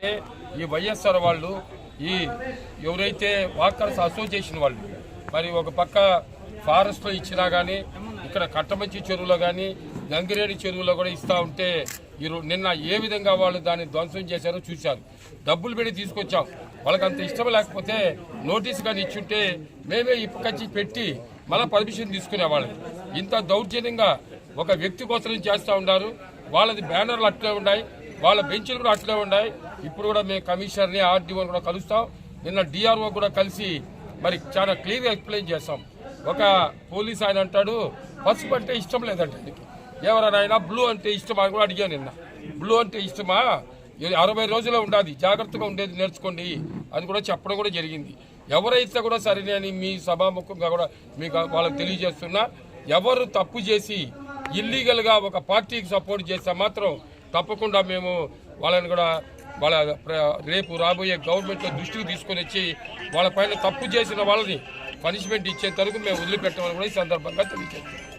ఈ వైఎస్ఆర్ వాళ్ళు ఈ ఎవరైతే వాకర్స్ అసోసియేషన్ వాళ్ళు మరి ఒక పక్క ఫారెస్ట్లో ఇచ్చినా కానీ ఇక్కడ కట్టమంచి చెరువులో కానీ గంగిరేడి చెరువులో కూడా ఇస్తూ ఉంటే నిన్న ఏ విధంగా వాళ్ళు దాన్ని ధ్వంసం చేశారో చూశారు. డబ్బులు పెట్టి తీసుకొచ్చాం, వాళ్ళకి అంత ఇష్టం లేకపోతే నోటీస్ కానీ ఇచ్చుంటే మేమే ఇప్పకొచ్చి పెట్టి మళ్ళీ పర్మిషన్ తీసుకునేవాళ్ళం. ఇంత దౌర్జన్యంగా ఒక వ్యక్తి కోసం చేస్తూ ఉన్నారు. వాళ్ళది బ్యానర్లు అట్లే ఉన్నాయి, వాళ్ళ బెంచ్లు కూడా అట్లే ఉన్నాయి. ఇప్పుడు కూడా మేము కమిషనర్ని ఆర్డీఓని కూడా కలుస్తాం. నిన్న డిఆర్ఓ కూడా కలిసి మరి చాలా క్లియర్గా ఎక్స్ప్లెయిన్ చేస్తాం. ఒక పోలీస్ ఆయన అంటాడు పసుపు అంటే ఇష్టం లేదంటే ఎవరైనా బ్లూ అంటే ఇష్టమా అని కూడా అడిగాను నిన్న. బ్లూ అంటే ఇష్టమా, 60 రోజుల్లో ఉండాలి, జాగ్రత్తగా ఉండేది నేర్చుకోండి అని కూడా చెప్పడం కూడా జరిగింది. ఎవరైతే కూడా సరేనని మీ సభాముఖంగా కూడా మీకు వాళ్ళకి తెలియజేస్తున్నా, ఎవరు తప్పు చేసి ఇల్లీగల్గా ఒక పార్టీకి సపోర్ట్ చేస్తే మాత్రం తప్పకుండా మేము వాళ్ళని కూడా వాళ్ళ రేపు రాబోయే గవర్నమెంట్లో దృష్టికి తీసుకొని వచ్చి వాళ్ళ పైన తప్పు చేసిన వాళ్ళని పనిష్మెంట్ ఇచ్చేంత వరకు మేము వదిలిపెట్టమని కూడా ఈ సందర్భంగా తెలియజేస్తాం.